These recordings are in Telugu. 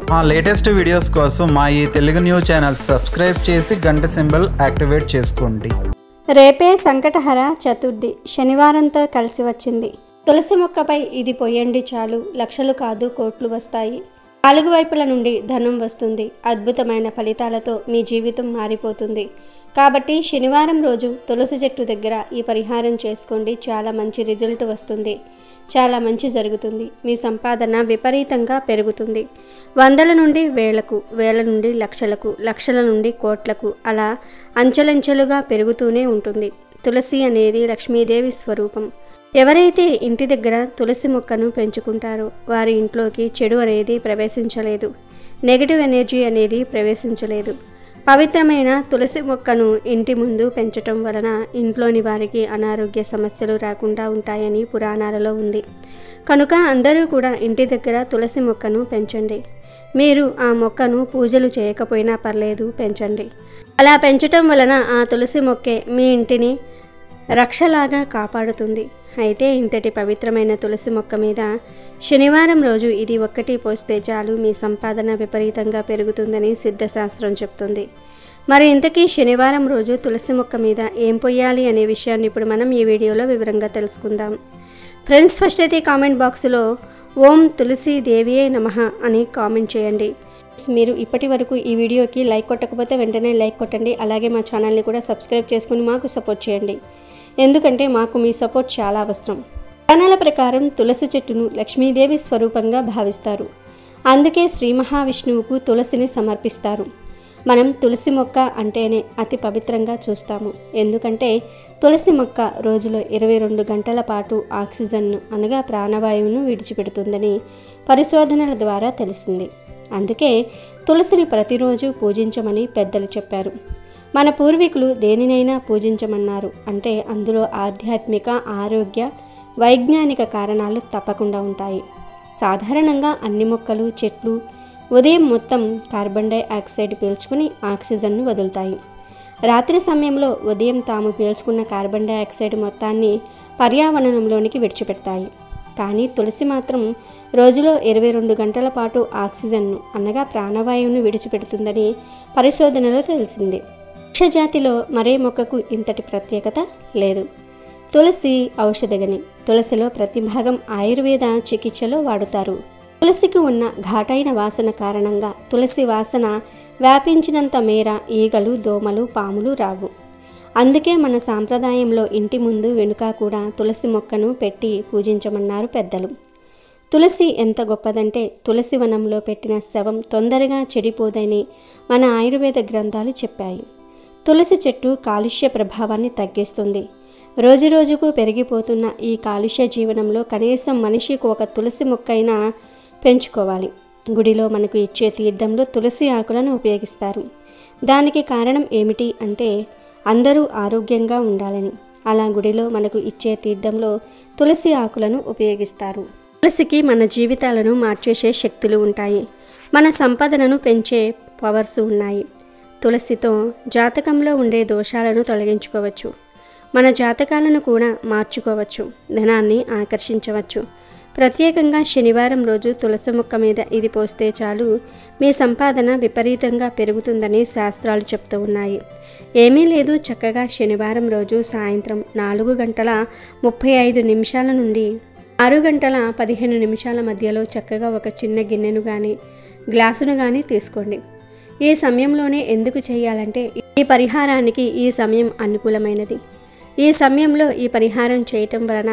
మా లేటెస్ట్ వీడియోస్ కోసం మా ఈ తెలుగు న్యూస్ ఛానల్ సబ్స్క్రైబ్ చేసి గంట సింబల్ యాక్టివేట్ చేసుకోండి. రేపే సంకటహర చతుర్థి శనివారంతో కలిసి వచ్చింది. తులసి మొక్కపై ఇది పొయ్యండి చాలు, లక్షలు కాదు కోట్లు వస్తాయి. 4 వైపుల నుండి ధనం వస్తుంది. అద్భుతమైన ఫలితాలతో మీ జీవితం మారిపోతుంది. కాబట్టి శనివారం రోజు తులసి చెట్టు దగ్గర ఈ పరిహారం చేసుకోండి. చాలా మంచి రిజల్ట్ వస్తుంది. చాలా మంచి జరుగుతుంది. మీ సంపాదన విపరీతంగా పెరుగుతుంది. 100ల నుండి వేలకు, వేల నుండి లక్షలకు, లక్షల నుండి కోట్లకు, అలా అంచెలంచెలుగా పెరుగుతూనే ఉంటుంది. తులసి అనేది లక్ష్మీదేవి స్వరూపం. ఎవరైతే ఇంటి దగ్గర తులసి మొక్కను పెంచుకుంటారో వారి ఇంట్లోకి చెడు అనేది ప్రవేశించలేదు. నెగిటివ్ ఎనర్జీ అనేది ప్రవేశించలేదు. పవిత్రమైన తులసి మొక్కను ఇంటి ముందు పెంచటం వలన ఇంట్లోని వారికి అనారోగ్య సమస్యలు రాకుండా ఉంటాయని పురాణాలలో ఉంది. కనుక అందరూ కూడా ఇంటి దగ్గర తులసి మొక్కను పెంచండి. మీరు ఆ మొక్కను పూజలు చేయకపోయినా పర్లేదు, పెంచండి. అలా పెంచటం వలన ఆ తులసి మొక్కే మీ ఇంటిని రక్షలాగా కాపాడుతుంది. అయితే ఇంతటి పవిత్రమైన తులసి మొక్క మీద శనివారం రోజు ఇది ఒక్కటి పోస్తే చాలు, మీ సంపాదన విపరీతంగా పెరుగుతుందని సిద్ధశాస్త్రం చెప్తుంది. మరి ఇంతకీ శనివారం రోజు తులసి మొక్క మీద ఏం పొయ్యాలి అనే విషయాన్ని ఇప్పుడు మనం ఈ వీడియోలో వివరంగా తెలుసుకుందాం. ఫ్రెండ్స్, ఫస్ట్ అయితే కామెంట్ బాక్స్లో ఓం తులసి దేవియే నమః అని కామెంట్ చేయండి. మీరు ఇప్పటి వరకు ఈ వీడియోకి లైక్ కొట్టకపోతే వెంటనే లైక్ కొట్టండి. అలాగే మా ఛానల్ని కూడా సబ్స్క్రైబ్ చేసుకుని మాకు సపోర్ట్ చేయండి. ఎందుకంటే మాకు మీ సపోర్ట్ చాలా అవసరం. పురాణాల ప్రకారం తులసి చెట్టును లక్ష్మీదేవి స్వరూపంగా భావిస్తారు. అందుకే శ్రీ మహావిష్ణువుకు తులసిని సమర్పిస్తారు. మనం తులసి మొక్క అంటేనే అతి పవిత్రంగా చూస్తాము. ఎందుకంటే తులసి మొక్క రోజులో 22 గంటల పాటు ఆక్సిజన్ను అనగా ప్రాణవాయువును విడిచిపెడుతుందని పరిశోధనల ద్వారా తెలిసింది. అందుకే తులసిని ప్రతిరోజు పూజించమని పెద్దలు చెప్పారు. మన పూర్వీకులు దేనినైనా పూజించమన్నారు అంటే అందులో ఆధ్యాత్మిక, ఆరోగ్య, వైజ్ఞానిక కారణాలు తప్పకుండా ఉంటాయి. సాధారణంగా అన్ని మొక్కలు, చెట్లు ఉదయం మొత్తం కార్బన్ డైఆక్సైడ్ పీల్చుకుని ఆక్సిజన్ను వదులుతాయి. రాత్రి సమయంలో ఉదయం తాము పీల్చుకున్న కార్బన్ డైఆక్సైడ్ మొత్తాన్ని పర్యావరణంలోనికి విడిచిపెడతాయి. కానీ తులసి మాత్రం రోజులో 22 గంటల పాటు ఆక్సిజన్ను అనగా ప్రాణవాయువును విడిచిపెడుతుందని పరిశోధనలో తెలిసింది. వృక్షజాతిలో మరే మొక్కకు ఇంతటి ప్రత్యేకత లేదు. తులసి ఔషధగని. తులసిలో ప్రతి భాగం ఆయుర్వేద చికిత్సలో వాడుతారు. తులసికి ఉన్న ఘాటైన వాసన కారణంగా తులసి వాసన వ్యాపించినంత మేర ఈగలు, దోమలు, పాములు రావు. అందుకే మన సాంప్రదాయంలో ఇంటి ముందు వెనుక కూడా తులసి మొక్కను పెట్టి పూజించమన్నారు పెద్దలు. తులసి ఎంత గొప్పదంటే తులసి వనంలో పెట్టిన శవం తొందరగా చెడిపోదని మన ఆయుర్వేద గ్రంథాలు చెప్పాయి. తులసి చెట్టు కాలుష్య ప్రభావాన్ని తగ్గిస్తుంది. రోజురోజుకు పెరిగిపోతున్న ఈ కాలుష్య జీవనంలో కనీసం మనిషికి ఒక తులసి మొక్కైనా పెంచుకోవాలి. గుడిలో మనకు ఇచ్చే తీర్థంలో తులసి ఆకులను ఉపయోగిస్తారు. దానికి కారణం ఏమిటి అంటే అందరూ ఆరోగ్యంగా ఉండాలని. అలా గుడిలో మనకు ఇచ్చే తీర్థంలో తులసి ఆకులను ఉపయోగిస్తారు. తులసికి మన జీవితాలను మార్చేసే శక్తులు ఉంటాయి. మన సంపదనను పెంచే పవర్స్ ఉన్నాయి. తులసితో జాతకంలో ఉండే దోషాలను తొలగించుకోవచ్చు. మన జాతకాలను కూడా మార్చుకోవచ్చు. ధనాన్ని ఆకర్షించవచ్చు. ప్రత్యేకంగా శనివారం రోజు తులసి మొక్క మీద ఇది పోస్తే చాలు, మీ సంపాదన విపరీతంగా పెరుగుతుందని శాస్త్రాలు చెప్తూ ఉన్నాయి. ఏమీ లేదు, చక్కగా శనివారం రోజు సాయంత్రం 4 గంటల 35 నిమిషాల నుండి 6 గంటల 15 నిమిషాల మధ్యలో చక్కగా ఒక చిన్న గిన్నెను కానీ గ్లాసును కానీ తీసుకోండి. ఈ సమయంలోనే ఎందుకు చేయాలంటే ఈ పరిహారానికి ఈ సమయం అనుకూలమైనది. ఈ సమయంలో ఈ పరిహారం చేయటం వలన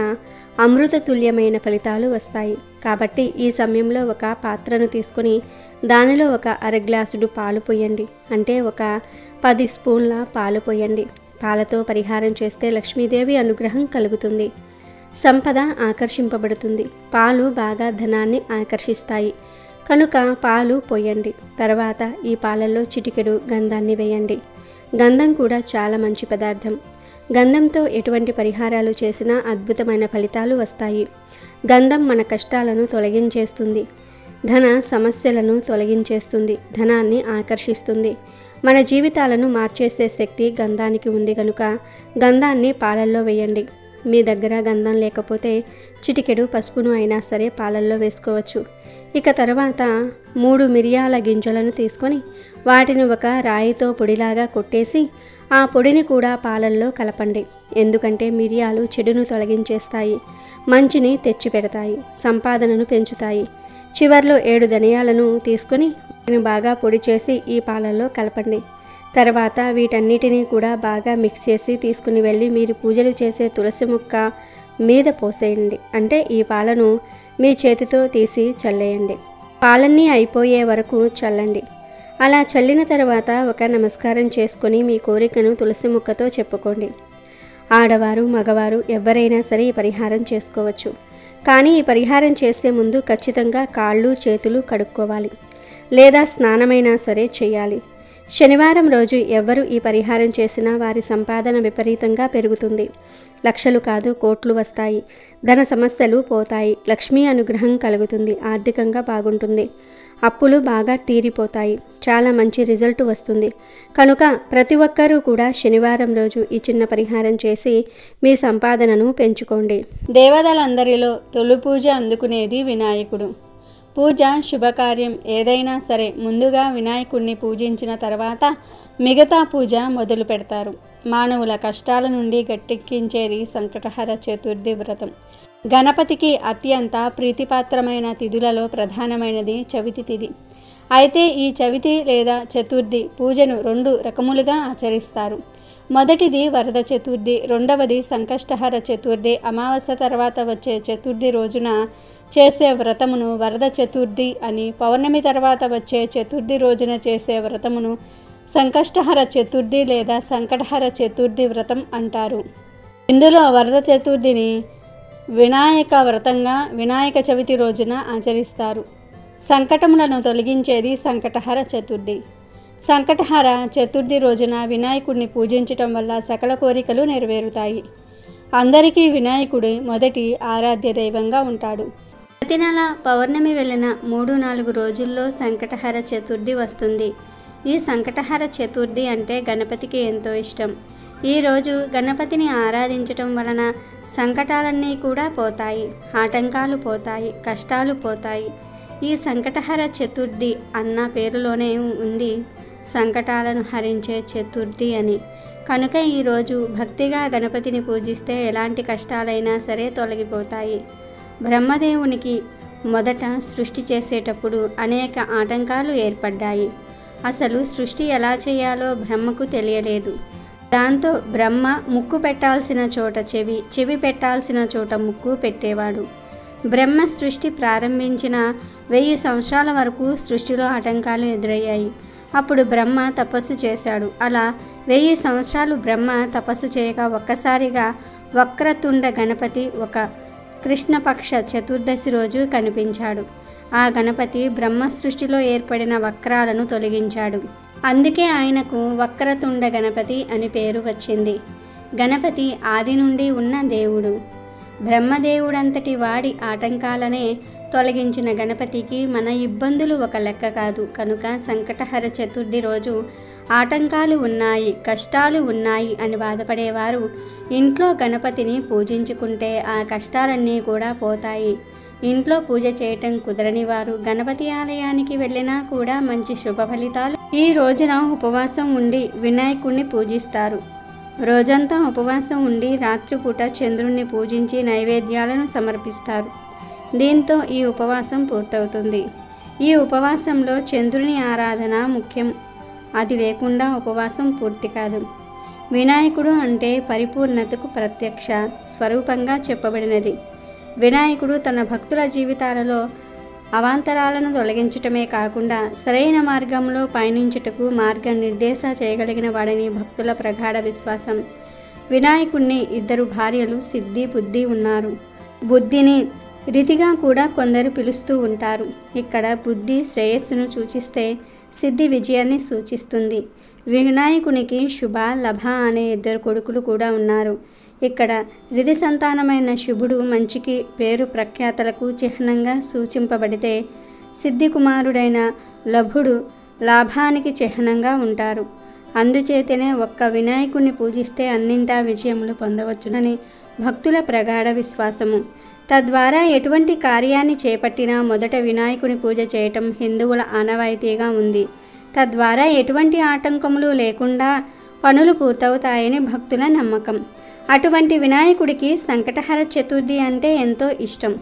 అమృతతుల్యమైన ఫలితాలు వస్తాయి. కాబట్టి ఈ సమయంలో ఒక పాత్రను తీసుకుని దానిలో ఒక అరగ్లాసుడు పాలు పోయండి. అంటే ఒక 10 స్పూన్ల పాలు పోయండి. పాలతో పరిహారం చేస్తే లక్ష్మీదేవి అనుగ్రహం కలుగుతుంది. సంపద ఆకర్షింపబడుతుంది. పాలు బాగా ధనాన్ని ఆకర్షిస్తాయి. కనుక పాలు పోయండి. తర్వాత ఈ పాలల్లో చిటికెడు గంధాన్ని వేయండి. గంధం కూడా చాలా మంచి పదార్థం. గంధంతో ఎటువంటి పరిహారాలు చేసినా అద్భుతమైన ఫలితాలు వస్తాయి. గంధం మన కష్టాలను తొలగించేస్తుంది. ధన సమస్యలను తొలగించేస్తుంది. ధనాన్ని ఆకర్షిస్తుంది. మన జీవితాలను మార్చేసే శక్తి గంధానికి ఉంది కనుక గంధాన్ని పాలల్లో వేయండి. మీ దగ్గర గంధం లేకపోతే చిటికెడు పసుపును అయినా సరే పాలల్లో వేసుకోవచ్చు. ఇక తర్వాత 3 మిరియాల గింజలను తీసుకొని వాటిని ఒక రాయితో పొడిలాగా కొట్టేసి ఆ పొడిని కూడా పాలల్లో కలపండి. ఎందుకంటే మిరియాలు చెడును తొలగించేస్తాయి, మంచిని తెచ్చిపెడతాయి, సంపాదనను పెంచుతాయి. చివర్లో 7 ధనియాలను తీసుకొని వాటిని బాగా పొడి చేసి ఈ పాలల్లో కలపండి. తర్వాత వీటన్నిటినీ కూడా బాగా మిక్స్ చేసి తీసుకుని వెళ్ళి మీరు పూజలు చేసే తులసి మొక్క మీద పోసేయండి. అంటే ఈ పాలను మీ చేతితో తీసి చల్లేయండి. పాలన్నీ అయిపోయే వరకు చల్లండి. అలా చల్లిన తర్వాత ఒక నమస్కారం చేసుకొని మీ కోరికను తులసి మొక్కతో చెప్పుకోండి. ఆడవారు మగవారు ఎవరైనా సరే ఈ పరిహారం చేసుకోవచ్చు. కానీ ఈ పరిహారం చేసే ముందు ఖచ్చితంగా కాళ్ళు చేతులు కడుక్కోవాలి, లేదా స్నానమైనా సరే చేయాలి. శనివారం రోజు ఎవ్వరు ఈ పరిహారం చేసినా వారి సంపాదన విపరీతంగా పెరుగుతుంది. లక్షలు కాదు కోట్లు వస్తాయి. ధన సమస్యలు పోతాయి. లక్ష్మీ అనుగ్రహం కలుగుతుంది. ఆర్థికంగా బాగుంటుంది. అప్పులు బాగా తీరిపోతాయి. చాలా మంచి రిజల్ట్ వస్తుంది. కనుక ప్రతి ఒక్కరూ కూడా శనివారం రోజు ఈ చిన్న పరిహారం చేసి మీ సంపాదనను పెంచుకోండి. దేవతలందరిలో తొలి పూజ అందుకునేది వినాయకుడు. పూజ శుభకార్యం ఏదైనా సరే ముందుగా వినాయకుడిని పూజించిన తర్వాత మిగతా పూజ మొదలు పెడతారు. మానవుల కష్టాల నుండి గట్టెక్కించేది సంకటహర చతుర్థి వ్రతం. గణపతికి అత్యంత ప్రీతిపాత్రమైన తిథులలో ప్రధానమైనది చవితి తిథి. అయితే ఈ చవితి లేదా చతుర్థి పూజను 2 రకములుగా ఆచరిస్తారు. మొదటిది వరద చతుర్థి, రెండవది సంకష్టహర చతుర్థి. అమావాస్య తర్వాత వచ్చే చతుర్థి రోజున చేసే వ్రతమును వరద చతుర్థి అని, పౌర్ణమి తర్వాత వచ్చే చతుర్థి రోజున చేసే వ్రతమును సంకష్టహర చతుర్థి లేదా సంకటహర చతుర్థి వ్రతం అంటారు. ఇందులో వరద చతుర్థిని వినాయక వ్రతంగా వినాయక చవితి రోజున ఆచరిస్తారు. సంకటములను తొలగించేది సంకటహర చతుర్థి. సంకటహర చతుర్థి రోజున వినాయకుడిని పూజించటం వల్ల సకల కోరికలు నెరవేరుతాయి. అందరికీ వినాయకుడి మొదటి ఆరాధ్య దైవంగా ఉంటాడు. ప్రతి నెల పౌర్ణమి వెళ్ళిన 3-4 రోజుల్లో సంకటహర చతుర్థి వస్తుంది. ఈ సంకటహర చతుర్థి అంటే గణపతికి ఎంతో ఇష్టం. ఈరోజు గణపతిని ఆరాధించటం వలన సంకటాలన్నీ కూడా పోతాయి, ఆటంకాలు పోతాయి, కష్టాలు పోతాయి. ఈ సంకటహర చతుర్థి అన్న పేరులోనే ఉంది సంకటాలను హరించే చతుర్థి అని. కనుక ఈరోజు భక్తిగా గణపతిని పూజిస్తే ఎలాంటి కష్టాలైనా సరే తొలగిపోతాయి. బ్రహ్మదేవునికి మొదట సృష్టి చేసేటప్పుడు అనేక ఆటంకాలు ఏర్పడ్డాయి. అసలు సృష్టి ఎలా చేయాలో బ్రహ్మకు తెలియలేదు. దాంతో బ్రహ్మ ముక్కు పెట్టాల్సిన చోట చెవి, చెవి పెట్టాల్సిన చోట ముక్కు పెట్టేవాడు. బ్రహ్మ సృష్టి ప్రారంభించిన 1000 సంవత్సరాల వరకు సృష్టిలో ఆటంకాలు ఎదురయ్యాయి. అప్పుడు బ్రహ్మ తపస్సు చేశాడు. అలా 1000 సంవత్సరాలు బ్రహ్మ తపస్సు చేయగా ఒక్కసారిగా వక్రతుండ గణపతి ఒక కృష్ణపక్ష చతుర్దశి రోజు కనిపించాడు. ఆ గణపతి బ్రహ్మ సృష్టిలో ఏర్పడిన వక్రాలను తొలగించాడు. అందుకే ఆయనకు వక్రతుండ గణపతి అని పేరు వచ్చింది. గణపతి ఆది నుండి ఉన్న దేవుడు. బ్రహ్మదేవుడంతటి వాడి ఆటంకాలనే తొలగించిన గణపతికి మన ఇబ్బందులు ఒక లెక్క కాదు. కనుక సంకటహర చతుర్థి రోజు ఆటంకాలు ఉన్నాయి, కష్టాలు ఉన్నాయి అని బాధపడేవారు ఇంట్లో గణపతిని పూజించుకుంటే ఆ కష్టాలన్నీ కూడా పోతాయి. ఇంట్లో పూజ చేయటం కుదరని వారు గణపతి ఆలయానికి వెళ్ళినా కూడా మంచి శుభ ఫలితాలు. ఈ రోజున ఉపవాసం ఉండి వినాయకుడిని పూజిస్తారు. రోజంతా ఉపవాసం ఉండి రాత్రిపూట చంద్రుణ్ణి పూజించి నైవేద్యాలను సమర్పిస్తారు. దీంతో ఈ ఉపవాసం పూర్తవుతుంది. ఈ ఉపవాసంలో చంద్రుని ఆరాధన ముఖ్యం. అది లేకుండా ఉపవాసం పూర్తి కాదు. వినాయకుడు అంటే పరిపూర్ణతకు ప్రత్యక్ష స్వరూపంగా చెప్పబడినది. వినాయకుడు తన భక్తుల జీవితాలలో అవాంతరాలను తొలగించటమే కాకుండా సరైన మార్గంలో పయనించుటకు మార్గనిర్దేశ చేయగలిగిన వాడని భక్తుల ప్రగాఢ విశ్వాసం. వినాయకుడిని 2 భార్యలు సిద్ధి, బుద్ధి ఉన్నారు. బుద్ధిని రీతిగా కూడా కొందరు పిలుస్తూ ఉంటారు. ఇక్కడ బుద్ధి శ్రేయస్సును సూచిస్తే సిద్ధి విజయాన్ని సూచిస్తుంది. వినాయకునికి శుభ, లభ అనే 2 కొడుకులు కూడా ఉన్నారు. ఇక్కడ రిధి సంతానమైన శుభుడు మంచికి పేరు ప్రఖ్యాతలకు చిహ్నంగా సూచింపబడితే సిద్ధి కుమారుడైన లభుడు లాభానికి చిహ్నంగా ఉంటారు. అందుచేతనే ఒక్క వినాయకుడిని పూజిస్తే అన్నింటా విజయములు పొందవచ్చునని భక్తుల ప్రగాఢ విశ్వాసము. తద్వారా ఎటువంటి కార్యాన్ని చేపట్టినా మొదట వినాయకుని పూజ చేయటం హిందువుల ఆనవాయితీగా ఉంది. తద్వారా ఎటువంటి ఆటంకములు లేకుండా పనులు పూర్తవుతాయని భక్తుల నమ్మకం. అటువంటి వినాయకుడికి సంకటహర చతుర్థి అంటే ఎంతో ఇష్టం.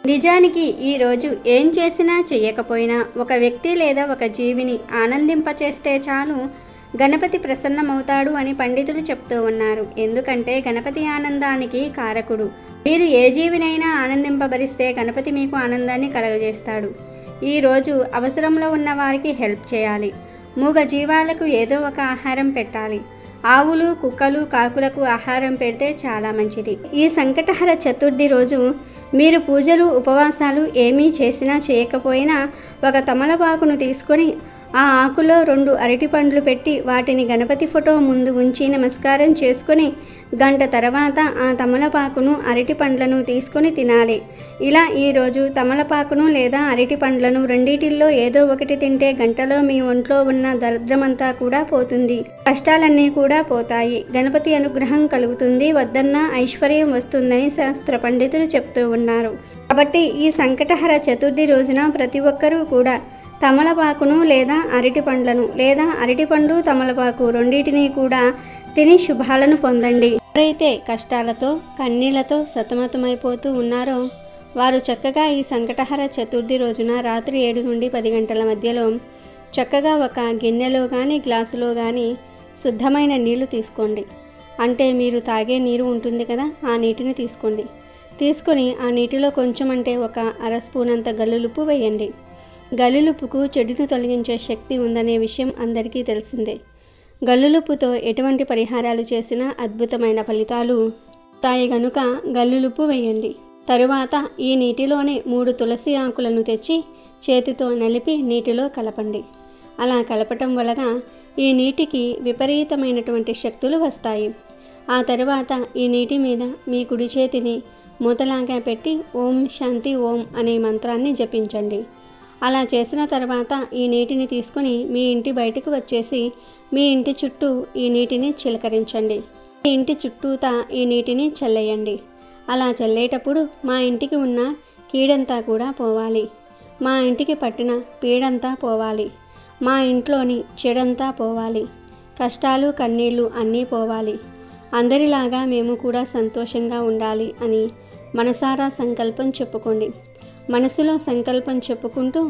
నిజానికి ఈరోజు ఏం చేసినా చెయ్యకపోయినా ఒక వ్యక్తి లేదా ఒక జీవిని ఆనందింపచేస్తే చాలు గణపతి ప్రసన్నమవుతాడు అని పండితులు చెప్తూ ఉన్నారు. ఎందుకంటే గణపతి ఆనందానికి కారకుడు. మీరు ఏ జీవినైనా ఆనందింపబరిస్తే గణపతి మీకు ఆనందాన్ని కలుగజేస్తాడు. ఈరోజు అవసరంలో ఉన్న వారికి హెల్ప్ చేయాలి. మూగ జీవాలకు ఏదో ఒక ఆహారం పెట్టాలి. ఆవులు, కుక్కలు, కాకులకు ఆహారం పెడితే చాలా మంచిది. ఈ సంకటహర చతుర్థి రోజు మీరు పూజలు, ఉపవాసాలు ఏమీ చేసినా చేయకపోయినా ఒక తమలపాకును తీసుకొని ఆ ఆకులో 2 అరటి పండ్లు పెట్టి వాటిని గణపతి ఫోటో ముందు ఉంచి నమస్కారం చేసుకొని గంట తర్వాత ఆ తమలపాకును, అరటి పండ్లను తీసుకొని తినాలి. ఇలా ఈరోజు తమలపాకును లేదా అరటి పండ్లను రెండిటిల్లో ఏదో ఒకటి తింటే గంటలో మీ ఒంట్లో ఉన్న దరిద్రమంతా కూడా పోతుంది. కష్టాలన్నీ కూడా పోతాయి. గణపతి అనుగ్రహం కలుగుతుంది. వద్దన్న ఐశ్వర్యం వస్తుందని శాస్త్ర పండితులు చెప్తూ ఉన్నారు. కాబట్టి ఈ సంకటహర చతుర్థి రోజున ప్రతి ఒక్కరూ కూడా తమలపాకును లేదా అరటి పండ్లను లేదా అరటిపండు, తమలపాకు రెండింటినీ కూడా తిని శుభాలను పొందండి. ఎవరైతే కష్టాలతో, కన్నీళ్లతో సతమతమైపోతూ ఉన్నారో వారు చక్కగా ఈ సంకటహర చతుర్థి రోజున రాత్రి 7 నుండి 10 గంటల మధ్యలో చక్కగా ఒక గిన్నెలో కానీ గ్లాసులో కానీ శుద్ధమైన నీళ్లు తీసుకోండి. అంటే మీరు తాగే నీరు ఉంటుంది కదా, ఆ నీటిని తీసుకోండి. తీసుకొని ఆ నీటిలో కొంచెం అంటే ఒక అర స్పూన్ అంత గల్లులుప్పు వేయండి. గల్లులుప్పుకు చెడును తొలగించే శక్తి ఉందనే విషయం అందరికీ తెలిసిందే. గల్లులుప్పుతో ఎటువంటి పరిహారాలు చేసినా అద్భుతమైన ఫలితాలు వస్తాయి గనుక గల్లులుప్పు వేయండి. తరువాత ఈ నీటిలోనే 3 తులసి ఆకులను తెచ్చి చేతితో నలిపి నీటిలో కలపండి. అలా కలపటం వలన ఈ నీటికి విపరీతమైనటువంటి శక్తులు వస్తాయి. ఆ తరువాత ఈ నీటి మీద మీ కుడి చేతిని మూతలాగా పెట్టి ఓం శాంతి ఓం అనే మంత్రాన్ని జపించండి. అలా చేసిన తర్వాత ఈ నీటిని తీసుకొని మీ ఇంటి బయటకు వచ్చేసి మీ ఇంటి చుట్టూ ఈ నీటిని చిలకరించండి. మీ ఇంటి చుట్టూతా ఈ నీటిని చల్లేయండి. అలా చల్లేటప్పుడు మా ఇంటికి ఉన్న కీడంతా కూడా పోవాలి, మా ఇంటికి పట్టిన పీడంతా పోవాలి, మా ఇంట్లోని చెడంతా పోవాలి, కష్టాలు కన్నీళ్ళు అన్నీ పోవాలి, అందరిలాగా మేము కూడా సంతోషంగా ఉండాలి అని మనసారా సంకల్పం చెప్పుకోండి. మనసులో సంకల్పం చెప్పుకుంటూ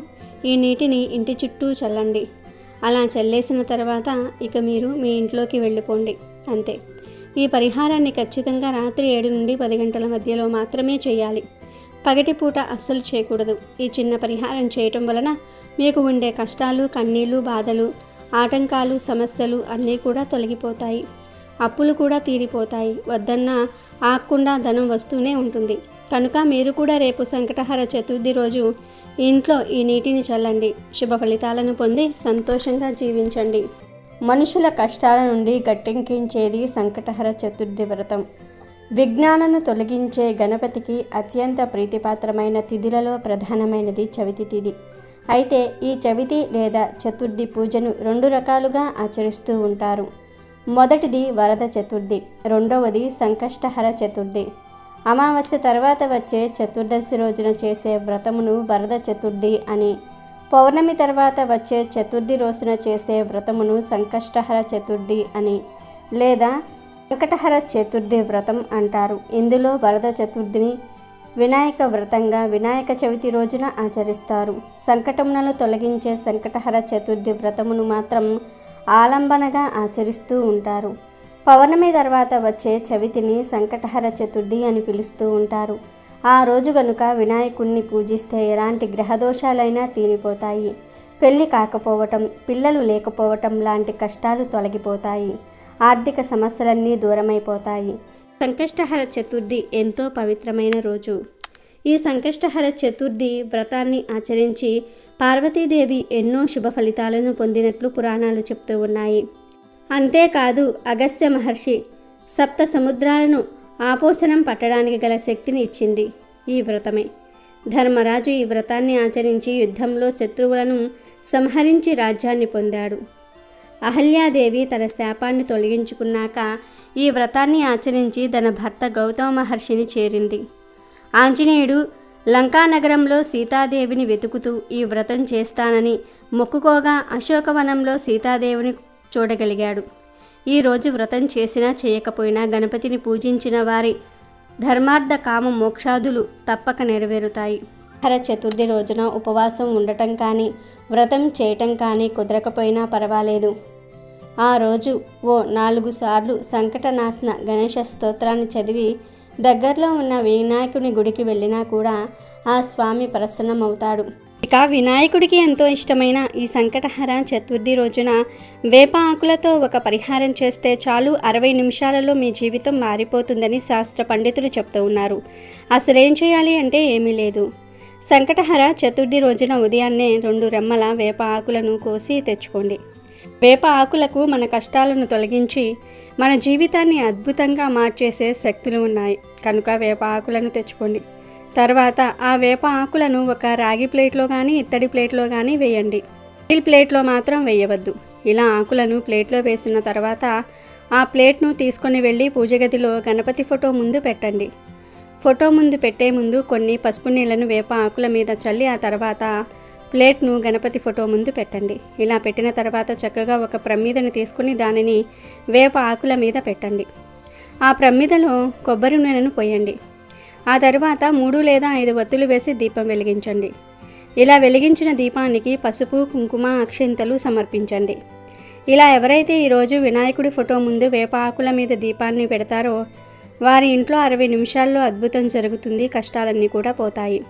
ఈ నీటిని ఇంటి చుట్టూ చల్లండి. అలా చల్లేసిన తర్వాత ఇక మీరు మీ ఇంట్లోకి వెళ్ళిపోండి. అంతే. ఈ పరిహారాన్ని ఖచ్చితంగా రాత్రి 7 నుండి 10 గంటల మధ్యలో మాత్రమే చేయాలి. పగటిపూట అస్సలు చేయకూడదు. ఈ చిన్న పరిహారం చేయటం వలన మీకు ఉండే కష్టాలు, కన్నీళ్ళు, బాధలు, ఆటంకాలు, సమస్యలు అన్నీ కూడా తొలగిపోతాయి. అప్పులు కూడా తీరిపోతాయి. వద్దన్నా ఆగకుండా ధనం వస్తూనే ఉంటుంది. కనుక మీరు కూడా రేపు సంకటహర చతుర్థి రోజు ఇంట్లో ఈ నీటిని చల్లండి. శుభ ఫలితాలను పొంది సంతోషంగా జీవించండి. మనుషుల కష్టాల నుండి గట్టెక్కించేది సంకటహర చతుర్థి వ్రతం. విఘ్నాలను తొలగించే గణపతికి అత్యంత ప్రీతిపాత్రమైన తిథులలో ప్రధానమైనది చవితి తిథి. అయితే ఈ చవితి లేదా చతుర్థి పూజను 2 రకాలుగా ఆచరిస్తూ ఉంటారు. మొదటిది వరద చతుర్థి, రెండవది సంకష్టహర చతుర్థి. అమావాస్య తర్వాత వచ్చే చతుర్దశి రోజున చేసే వ్రతమును వరద చతుర్థి అని, పౌర్ణమి తర్వాత వచ్చే చతుర్థి రోజున చేసే వ్రతమును సంకష్టహర చతుర్థి అని లేదా సంకటహర చతుర్థి వ్రతం అంటారు. ఇందులో వరద చతుర్థిని వినాయక వ్రతంగా వినాయక చవితి రోజున ఆచరిస్తారు. సంకటములను తొలగించే సంకటహర చతుర్థి వ్రతమును మాత్రం ఆలంబనగా ఆచరిస్తూ ఉంటారు. పౌర్ణమి తర్వాత వచ్చే చవితిని సంకటహర చతుర్థి అని పిలుస్తూ ఉంటారు. ఆ రోజు గనుక వినాయకుణ్ణి పూజిస్తే ఎలాంటి గ్రహదోషాలైనా తీరిపోతాయి. పెళ్లి కాకపోవటం, పిల్లలు లేకపోవటం లాంటి కష్టాలు తొలగిపోతాయి. ఆర్థిక సమస్యలన్నీ దూరమైపోతాయి. సంకష్టహర చతుర్థి ఎంతో పవిత్రమైన రోజు. ఈ సంకష్టహర చతుర్థి వ్రతాన్ని ఆచరించి పార్వతీదేవి ఎన్నో శుభ ఫలితాలను పొందినట్లు పురాణాలు చెప్తూ ఉన్నాయి. అంతేకాదు అగస్త్య మహర్షి 7 సముద్రాలను ఆపోషణం పట్టడానికి గల శక్తిని ఇచ్చింది ఈ వ్రతమే. ధర్మరాజు ఈ వ్రతాన్ని ఆచరించి యుద్ధంలో శత్రువులను సంహరించి రాజ్యాన్ని పొందాడు. అహల్యాదేవి తన శాపాన్ని తొలగించుకున్నాక ఈ వ్రతాన్ని ఆచరించి తన భర్త గౌతమ మహర్షిని చేరింది. ఆంజనేయుడు లంకానగరంలో సీతాదేవిని వెతుకుతూ ఈ వ్రతం చేస్తానని మొక్కుకోగా అశోకవనంలో సీతాదేవిని చూడగలిగాడు. ఈరోజు వ్రతం చేసినా చేయకపోయినా గణపతిని పూజించిన వారి ధర్మార్థ కామ మోక్షాదులు తప్పక నెరవేరుతాయి. హర చతుర్థి రోజున ఉపవాసం ఉండటం కానీ వ్రతం చేయటం కానీ కుదరకపోయినా పర్వాలేదు. ఆ రోజు ఓ 4 సార్లు సంకటనాశన గణేశ స్తోత్రాన్ని చదివి దగ్గరలో ఉన్న వినాయకుని గుడికి వెళ్ళినా కూడా ఆ స్వామి ప్రసన్నమవుతాడు. ఇక వినాయకుడికి ఎంతో ఇష్టమైన ఈ సంకటహర చతుర్థి రోజున వేప ఆకులతో ఒక పరిహారం చేస్తే చాలు 60 నిమిషాలలో మీ జీవితం మారిపోతుందని శాస్త్ర పండితులు చెప్తూ ఉన్నారు. అసలేం చేయాలి అంటే ఏమీ లేదు. సంకటహర చతుర్థి రోజున ఉదయాన్నే 2 రెమ్మల వేప ఆకులను కోసి తెచ్చుకోండి. వేప ఆకులకు మన కష్టాలను తొలగించి మన జీవితాన్ని అద్భుతంగా మార్చేసే శక్తులు ఉన్నాయి కనుక వేప ఆకులను తెచ్చుకోండి. తర్వాత ఆ వేప ఆకులను ఒక రాగి ప్లేట్లో కానీ ఇత్తడి ప్లేట్లో కానీ వేయండి. స్టీల్ ప్లేట్లో మాత్రం వేయవద్దు. ఇలా ఆకులను ప్లేట్లో వేసిన తర్వాత ఆ ప్లేట్ను తీసుకొని వెళ్ళి పూజ గదిలో గణపతి ఫోటో ముందు పెట్టండి. ఫోటో ముందు పెట్టే ముందు కొన్ని పసుపు నీళ్లను వేప ఆకుల మీద చల్లి ఆ తర్వాత ప్లేట్ను గణపతి ఫోటో ముందు పెట్టండి. ఇలా పెట్టిన తర్వాత చక్కగా ఒక ప్రమిదను తీసుకుని దానిని వేప ఆకుల మీద పెట్టండి. ఆ ప్రమిదలో కొబ్బరి నూనెను పోయండి. ఆ తర్వాత 3 లేదా 5 వత్తులు వేసి దీపం వెలిగించండి. ఇలా వెలిగించిన దీపానికి పసుపు కుంకుమ అక్షింతలు సమర్పించండి. ఇలా ఎవరైతే ఈరోజు వినాయకుడి ఫోటో ముందు వేప ఆకుల మీద దీపాన్ని పెడతారో వారి ఇంట్లో 60 నిమిషాల్లో అద్భుతం జరుగుతుంది. కష్టాలన్నీ కూడా పోతాయి.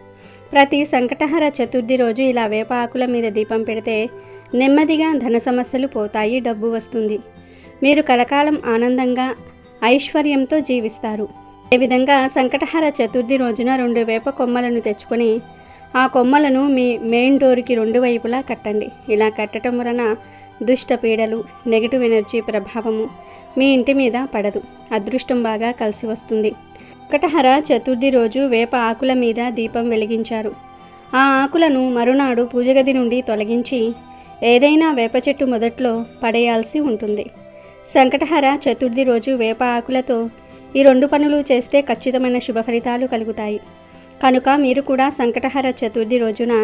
ప్రతి సంకటహర చతుర్థి రోజు ఇలా వేప ఆకుల మీద దీపం పెడితే నెమ్మదిగా ధన సమస్యలు పోతాయి, డబ్బు వస్తుంది. మీరు కలకాలం ఆనందంగా ఐశ్వర్యంతో జీవిస్తారు. అదేవిధంగా సంకటహర చతుర్థి రోజున 2 వేప కొమ్మలను తెచ్చుకొని ఆ కొమ్మలను మీ మెయిన్ డోర్కి 2 వైపులా కట్టండి. ఇలా కట్టడం వలన దుష్ట పీడలు, నెగిటివ్ ఎనర్జీ ప్రభావము మీ ఇంటి మీద పడదు. అదృష్టం బాగా కలిసి వస్తుంది. సంకటహర చతుర్థి రోజు వేప ఆకుల మీద దీపం వెలిగించారు. ఆ ఆకులను మరునాడు పూజగది నుండి తొలగించి ఏదైనా వేప చెట్టు మొదట్లో పడేయాల్సి ఉంటుంది. సంకటహర చతుర్థి రోజు వేప ఆకులతో ఈ 2 పనులు చేస్తే ఖచ్చితమైన శుభ ఫలితాలు కలుగుతాయి. కనుక మీరు కూడా సంకటహర చతుర్థి రోజున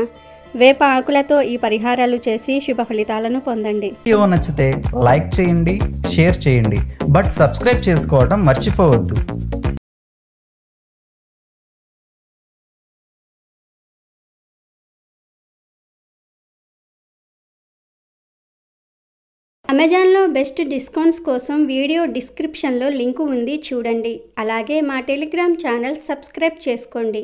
వేప ఆకులతో ఈ పరిహారాలు చేసి శుభ ఫలితాలను పొందండి. వీడియో నచ్చితే లైక్ చేయండి, షేర్ చేయండి, బట్ సబ్స్క్రైబ్ చేసుకోవడం మర్చిపోవద్దు. అమెజాన్లో బెస్ట్ డిస్కౌంట్స్ కోసం వీడియో డిస్క్రిప్షన్లో లింకు ఉంది చూడండి. అలాగే మా టెలిగ్రామ్ ఛానల్ సబ్స్క్రైబ్ చేసుకోండి.